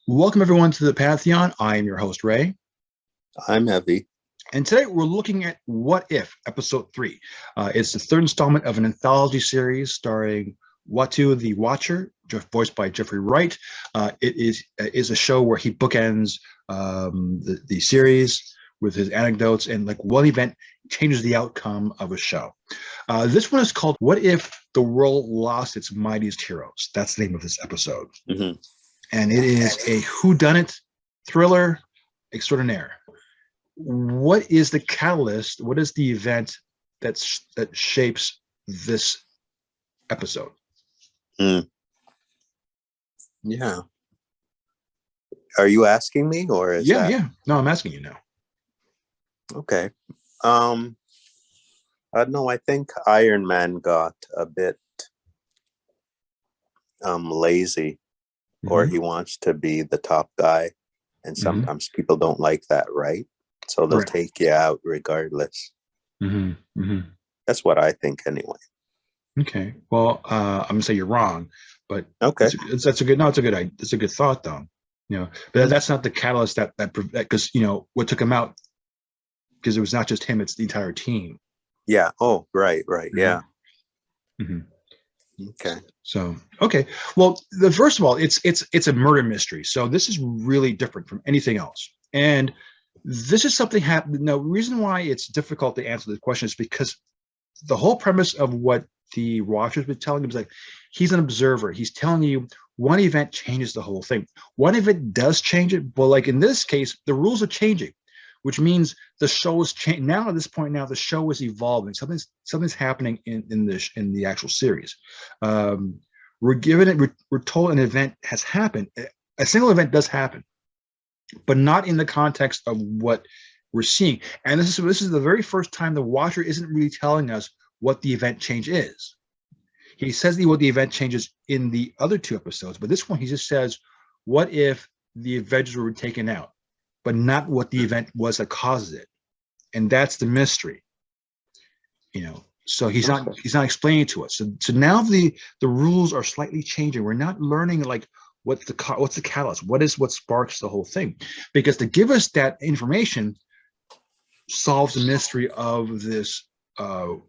Welcome everyone to the Pantheon. I am your host, Ray. I'm Evy. And today we're looking at What If, Episode 3. It's the third installment of an anthology series starring Watu the Watcher, voiced by Jeffrey Wright. It is a show where he bookends the series with his anecdotes and like one event changes the outcome of a show. This one is called What If the World Lost Its Mightiest Heroes? That's the name of this episode. Mm-hmm. And it is a whodunit thriller extraordinaire. What is the catalyst? What is the event that shapes this episode? Yeah. Are you asking me, or is that... Yeah. No, I'm asking you now. Okay. I don't know. I think Iron Man got a bit lazy, or he wants to be the top guy, and sometimes people don't like that, right? So they'll take you out regardless. That's what I think, anyway. Okay. Well, I'm gonna say you're wrong, but okay, that's a good. No, it's a good thought, though. But that's not the catalyst that because what took him out, because it was not just him; it's the entire team. Yeah. Oh, right. Yeah. Okay. So, okay. Well, first of all, it's a murder mystery. So this is really different from anything else. And this is something happened. No reason why it's difficult to answer this question is because the whole premise of what the Watcher's been telling him is like, he's an observer. He's telling you one event changes the whole thing. One event does change it, but like in this case, the rules are changing, which means the show is changing. Now at this point, the show is evolving. Something's happening in the actual series. We're told an event has happened. A single event does happen, but not in the context of what we're seeing. And this is the very first time the Watcher isn't really telling us what the event change is. He says what the event changes in the other two episodes, but this one he just says, what if the Avengers were taken out? But not what the event was that causes it. And that's the mystery. So he's not explaining it to us. So now the rules are slightly changing. We're not learning like what's the catalyst, what sparks the whole thing, because to give us that information solves the mystery of this whodunit.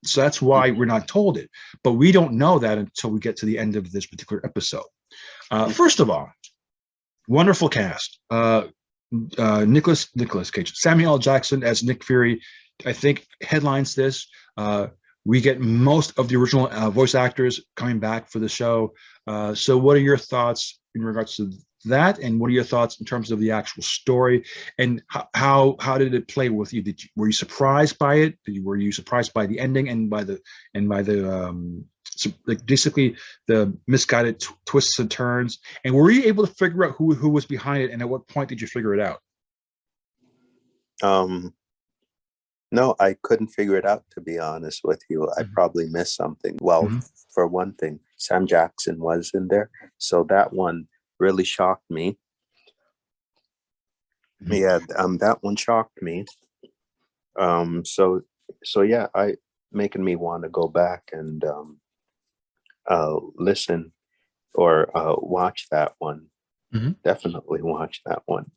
So that's why we're not told it, but we don't know that until we get to the end of this particular episode. First of all, wonderful cast. Nicholas Cage, Samuel L. Jackson as Nick Fury, I think headlines this. We get most of the original voice actors coming back for the show. So what are your thoughts in regards to that, and what are your thoughts in terms of the actual story, and how did it play with you? Were you surprised by it? Were you surprised by the ending and by the like basically the misguided twists and turns? And were you able to figure out who was behind it, and at what point did you figure it out? No, I couldn't figure it out, to be honest with you. I probably missed something. Well, for one thing, Sam Jackson was in there, so that one really shocked me. Yeah, that one shocked me. So yeah, making me want to go back and listen or watch that one. Definitely watch that one.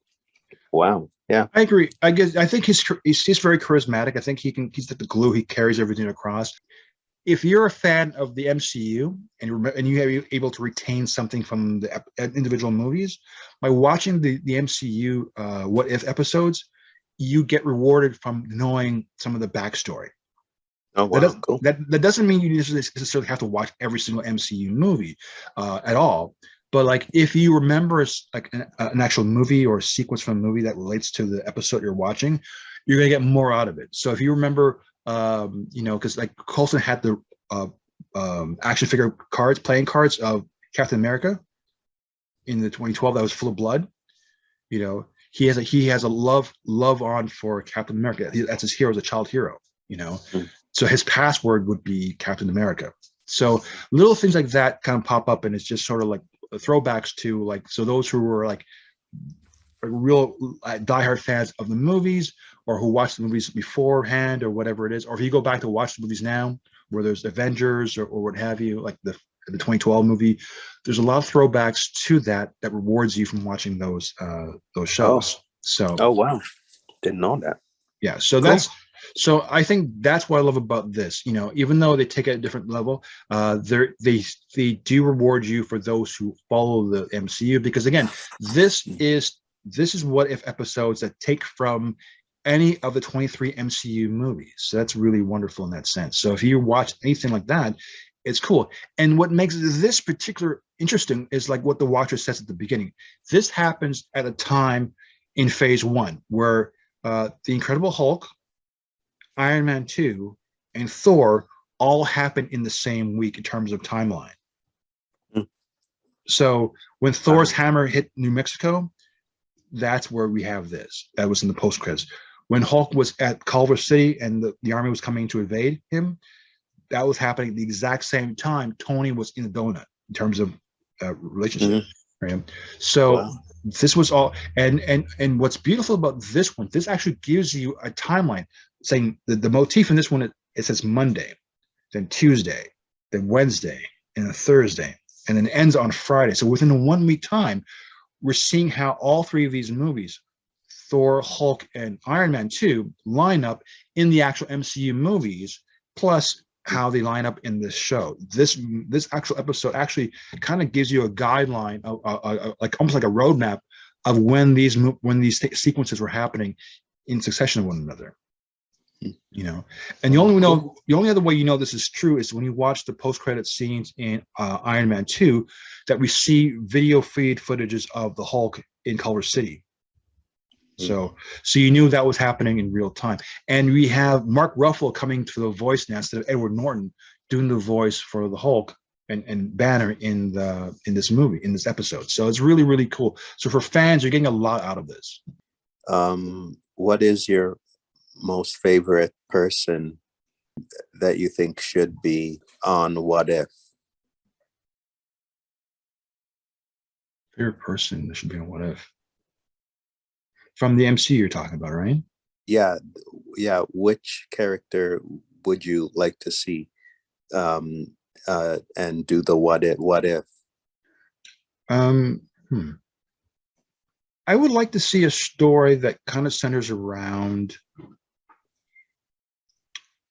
Wow. Yeah, I agree. I think he's very charismatic. I think he's like the glue. He carries everything across. If you're a fan of the MCU and you're able to retain something from the individual movies by watching the MCU What If episodes, you get rewarded from knowing some of the backstory. Oh, wow. Cool. That doesn't mean you necessarily have to watch every single MCU movie at all. But like, if you remember like an actual movie or a sequence from a movie that relates to the episode you're watching, you're gonna get more out of it. So if you remember, because like Coulson had the action figure playing cards of Captain America in the 2012 that was full of blood. He has a love on for Captain America. That's his hero, as a child hero. So his password would be Captain America. So little things like that kind of pop up, and it's just sort of like throwbacks to like, so those who were like real diehard fans of the movies, or who watched the movies beforehand or whatever it is, or if you go back to watch the movies now where there's Avengers or what have you, like the 2012 movie. There's a lot of throwbacks to that rewards you from watching those shows. So, oh wow, didn't know that. Yeah, so cool. So I think that's what I love about this. You know, even though they take it at a different level, they do reward you for those who follow the MCU, because again, this is what if episodes that take from any of the 23 MCU movies. So that's really wonderful in that sense. So if you watch anything like that, it's cool. And what makes this particular interesting is like what the Watcher says at the beginning. This happens at a time in Phase 1 where the Incredible Hulk, Iron Man 2, and Thor all happen in the same week in terms of timeline. Mm. So when Thor's hammer hit New Mexico, that's where we have this. That was in the post-credits. When Hulk was at Culver City and the army was coming to invade him, that was happening at the exact same time Tony was in the donut in terms of relationship. Right? So this was all, and what's beautiful about this one, this actually gives you a timeline saying the motif in this one, it says Monday, then Tuesday, then Wednesday, and then Thursday, and then it ends on Friday. So within a 1 week time, we're seeing how all three of these movies, Thor, Hulk, and Iron Man 2, line up in the actual MCU movies, plus how they line up in this show. This actual episode actually kind of gives you a guideline, like almost like a roadmap of when these sequences were happening in succession of one another. You know, and the only other way you know this is true is when you watch the post-credit scenes in Iron Man 2, that we see video feed footages of the Hulk in Culver City. So you knew that was happening in real time. And we have Mark Ruffalo coming to the voice now instead of Edward Norton doing the voice for the Hulk and Banner in this movie, in this episode. So it's really, really cool. So for fans, you're getting a lot out of this. What is your most favorite person that you think should be on What If? Favorite person that should be on What If? From the MCU you're talking about, right? Yeah. Which character would you like to see and do the what if? I would like to see a story that kind of centers around,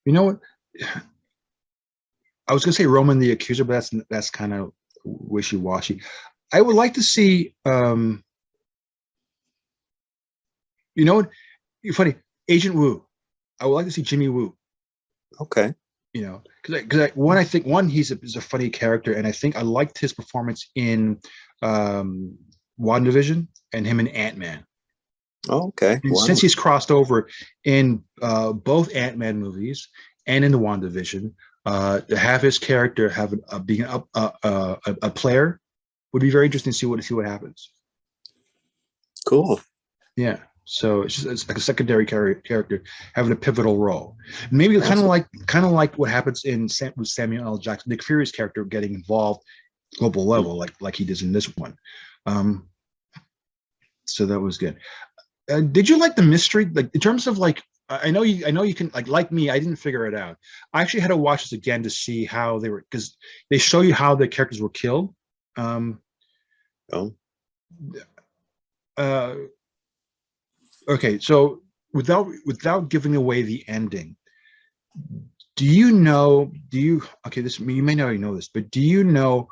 you know what? I was gonna say Roman the Accuser, but that's kind of wishy-washy. I would like to see you know what? You're funny. Agent Woo. I would like to see Jimmy Woo. Okay. You know, because I think he's a funny character, and I think I liked his performance in WandaVision and him in Ant-Man. Oh, okay. And since he's crossed over in both Ant-Man movies and in the WandaVision, to have his character being a player would be very interesting to see what happens. Cool. Yeah. So it's like a secondary character having a pivotal role. Maybe kind of like what happens with Samuel L. Jackson, Nick Fury's character getting involved global level, like he does in this one. So that was good. Did you like the mystery? Like in terms of like, I know you can like me, I didn't figure it out. I actually had to watch this again to see how they were, because they show you how the characters were killed. Okay, so without giving away the ending, you may not already know this, but do you know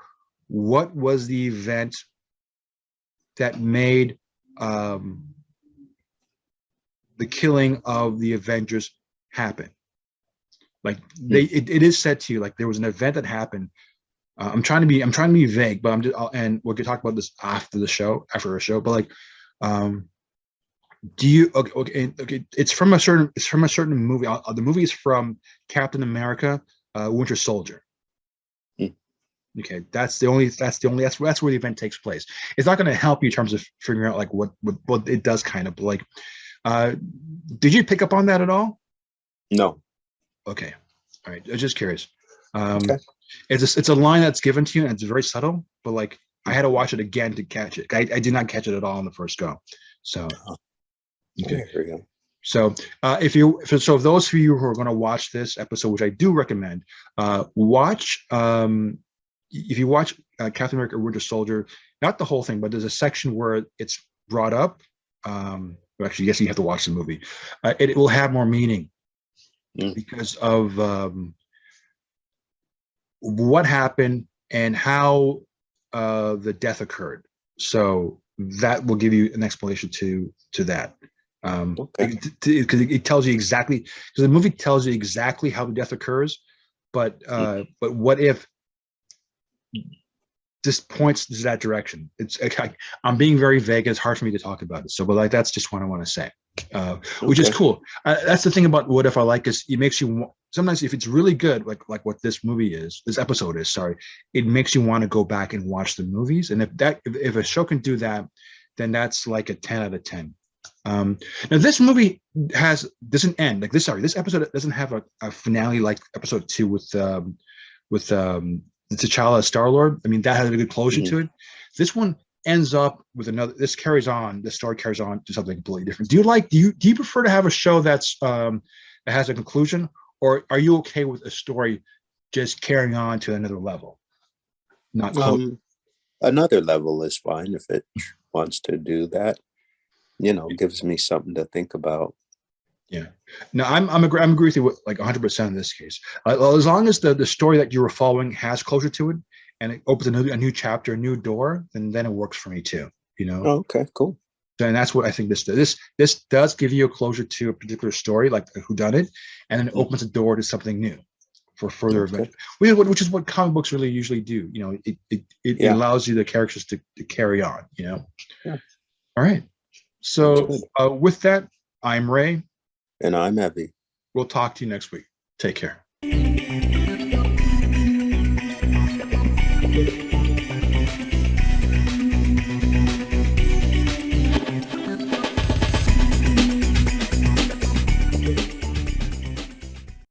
what was the event that made the killing of the Avengers happen? Like it is said to you, like there was an event that happened. I'm trying to be vague, but and we'll talk about this after a show, but like, do you okay? It's from a certain movie. The movie is from Captain America, Winter Soldier. Okay, that's where the event takes place. It's not going to help you in terms of figuring out like what it does, kind of like. Did you pick up on that at all? No. Okay, all right. I was just curious. Okay. It's a line that's given to you, and it's very subtle, but like I had to watch it again to catch it. I did not catch it at all on the first go. So. Okay. There we go. So if those of you who are going to watch this episode, which I do recommend, watch if you watch Captain America: Winter Soldier, not the whole thing, but there's a section where it's brought up. Actually, yes, you have to watch the movie. It will have more meaning because of what happened and how the death occurred. So that will give you an explanation to that. Okay. Because it tells you exactly, because the movie tells you exactly how the death occurs, but what if this points to that direction? It's I'm being very vague. It's hard for me to talk about it. So, but like that's just what I want to say, which is cool. That's the thing about What If I Like is it makes you sometimes, if it's really good, like what this episode is, sorry, it makes you want to go back and watch the movies. And if a show can do that, then that's like a 10 out of 10. Now this movie doesn't end like this. Sorry, this episode doesn't have a finale like episode 2 with T'Challa Star-Lord. I mean, that has a good closure to it. This one ends up with another. This carries on. The story carries on to something completely different. Do you prefer to have a show that's that has a conclusion, or are you okay with a story just carrying on to another level? Not another level is fine if it wants to do that. Gives me something to think about. Yeah, no, I'm agree with you with like 100% in this case. As long as the story that you were following has closure to it and it opens a new chapter, a new door, then it works for me too. Okay, cool. And that's what I think this does. This does give you a closure to a particular story, like a whodunit, and then it opens the door to something new for further events, which is what comic books really usually do. It allows you the characters to carry on. Yeah. All right. So with that, I'm Ray. And I'm Evy. We'll talk to you next week. Take care.